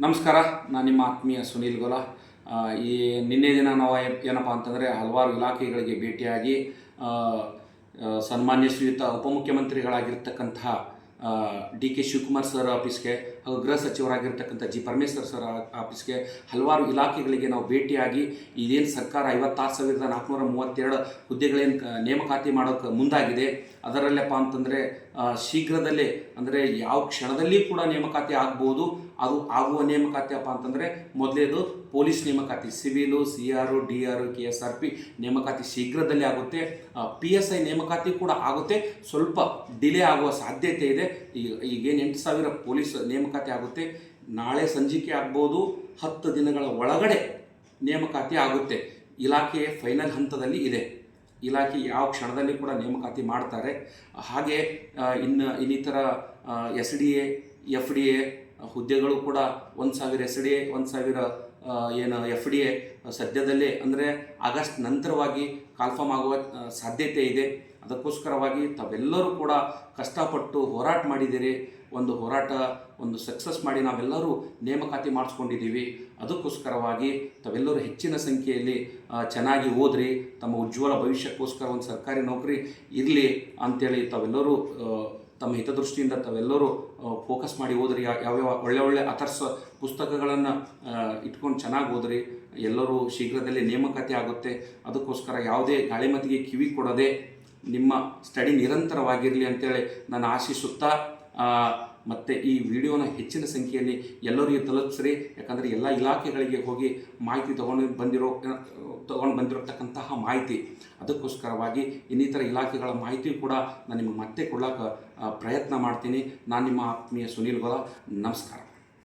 ನಮಸ್ಕಾರ. ನಾನು ನಿಮ್ಮ ಆತ್ಮೀಯ ಸುನೀಲ್ ಗೋಲ. ಈ ನಿನ್ನೆ ದಿನ ನಾವು ಏನಪ್ಪ ಅಂತಂದರೆ ಹಲವಾರು ಇಲಾಖೆಗಳಿಗೆ ಭೇಟಿಯಾಗಿ ಸನ್ಮಾನ್ಯ ಶ್ರೀಯುತ ಉಪಮುಖ್ಯಮಂತ್ರಿಗಳಾಗಿರ್ತಕ್ಕಂತಹ ಡಿ ಕೆ ಶಿವಕುಮಾರ್ ಸರ್ ಆಫೀಸ್ಗೆ ಹಾಗೂ ಗೃಹ ಸಚಿವರಾಗಿರ್ತಕ್ಕಂಥ ಜಿ ಪರಮೇಶ್ವರ್ ಸರ್ ಆಫೀಸ್ಗೆ ಹಲವಾರು ಇಲಾಖೆಗಳಿಗೆ ನಾವು ಭೇಟಿಯಾಗಿ ಇದೇನು ಸರ್ಕಾರ 56,432 ಹುದ್ದೆಗಳೇನು ನೇಮಕಾತಿ ಮಾಡೋಕ್ಕೆ ಮುಂದಾಗಿದೆ, ಅದರಲ್ಲಪ್ಪ ಅಂತಂದರೆ ಶೀಘ್ರದಲ್ಲೇ ಅಂದರೆ ಯಾವ ಕ್ಷಣದಲ್ಲಿ ಕೂಡ ನೇಮಕಾತಿ ಆಗ್ಬೋದು. ಅದು ಆಗುವ ನೇಮಕಾತಿ ಅಪ್ಪ ಅಂತಂದರೆ ಮೊದಲೇದು ಪೊಲೀಸ್ ನೇಮಕಾತಿ, ಸಿವಿಲು, CR, DR, KSRP ನೇಮಕಾತಿ ಶೀಘ್ರದಲ್ಲೇ ಆಗುತ್ತೆ. PSI ನೇಮಕಾತಿ ಕೂಡ ಆಗುತ್ತೆ, ಸ್ವಲ್ಪ ಡಿಲೇ ಆಗುವ ಸಾಧ್ಯತೆ ಇದೆ. ಈಗೇನು 8,000 ಪೊಲೀಸ್ ನೇಮಕಾತಿ ಆಗುತ್ತೆ, ನಾಳೆ ಸಂಜಿಕೆ ಆಗ್ಬೋದು, 10 ದಿನಗಳ ಒಳಗಡೆ ನೇಮಕಾತಿ ಆಗುತ್ತೆ. ಇಲಾಖೆ ಫೈನಲ್ ಹಂತದಲ್ಲಿ ಇದೆ. ಇಲಾಖೆ ಯಾವ ಕ್ಷಣದಲ್ಲಿ ಕೂಡ ನೇಮಕಾತಿ ಮಾಡ್ತಾರೆ. ಹಾಗೆ ಇನ್ನಿತರ SDA, FDA ಹುದ್ದೆಗಳು ಕೂಡ 1,000 SDA, 1,000 ಏನು FDA ಸದ್ಯದಲ್ಲೇ ಅಂದರೆ ಆಗಸ್ಟ್ ನಂತರವಾಗಿ ಕಾಲ್ಫಾರ್ಮ್ ಆಗುವ ಸಾಧ್ಯತೆ ಇದೆ. ಅದಕ್ಕೋಸ್ಕರವಾಗಿ ತಾವೆಲ್ಲರೂ ಕೂಡ ಕಷ್ಟಪಟ್ಟು ಹೋರಾಟ ಮಾಡಿದ್ದೀರಿ. ಒಂದು ಹೋರಾಟ ಒಂದು ಸಕ್ಸಸ್ ಮಾಡಿ ನಾವೆಲ್ಲರೂ ನೇಮಕಾತಿ ಮಾಡಿಸ್ಕೊಂಡಿದ್ದೀವಿ. ಅದಕ್ಕೋಸ್ಕರವಾಗಿ ತಾವೆಲ್ಲರೂ ಹೆಚ್ಚಿನ ಸಂಖ್ಯೆಯಲ್ಲಿ ಚೆನ್ನಾಗಿ ಓದ್ರಿ, ತಮ್ಮ ಉಜ್ವಲ ಭವಿಷ್ಯಕ್ಕೋಸ್ಕರ ಒಂದು ಸರ್ಕಾರಿ ನೌಕರಿ ಇರಲಿ ಅಂಥೇಳಿ ತಾವೆಲ್ಲರೂ ತಮ್ಮ ಹಿತದೃಷ್ಟಿಯಿಂದ ತಾವೆಲ್ಲರೂ ಫೋಕಸ್ ಮಾಡಿ ಓದ್ರಿ. ಯಾವ್ಯಾವ ಒಳ್ಳೆ ಅಥರ್ಸ್ ಪುಸ್ತಕಗಳನ್ನು ಇಟ್ಕೊಂಡು ಚೆನ್ನಾಗಿ ಓದ್ರಿ. ಎಲ್ಲರೂ ಶೀಘ್ರದಲ್ಲೇ ನೇಮಕಾತಿ ಆಗುತ್ತೆ. ಅದಕ್ಕೋಸ್ಕರ ಯಾವುದೇ ಗಾಳಿಮತಿಗೆ ಕಿವಿ ಕೊಡದೆ ನಿಮ್ಮ ಸ್ಟಡಿ ನಿರಂತರವಾಗಿರಲಿ ಅಂತೇಳಿ ನಾನು ಆಶಿಸುತ್ತಾ, ಮತ್ತು ಈ ವಿಡಿಯೋನ ಹೆಚ್ಚಿನ ಸಂಖ್ಯೆಯಲ್ಲಿ ಎಲ್ಲರಿಗೂ ತಲುಪಿಸ್ರಿ. ಯಾಕಂದರೆ ಎಲ್ಲ ಇಲಾಖೆಗಳಿಗೆ ಹೋಗಿ ಮಾಹಿತಿ ತೊಗೊಂಡು ಬಂದಿರತಕ್ಕಂತಹ ಮಾಹಿತಿ. ಅದಕ್ಕೋಸ್ಕರವಾಗಿ ಇನ್ನಿತರ ಇಲಾಖೆಗಳ ಮಾಹಿತಿ ಕೂಡ ನಾನು ನಿಮಗೆ ಮತ್ತೆ ಕೊಡೋಕ್ಕೆ ಪ್ರಯತ್ನ ಮಾಡ್ತೀನಿ. ನಾನು ನಿಮ್ಮ ಆತ್ಮೀಯ ಸುನೀಲ್ ಗೋಲ. ನಮಸ್ಕಾರ.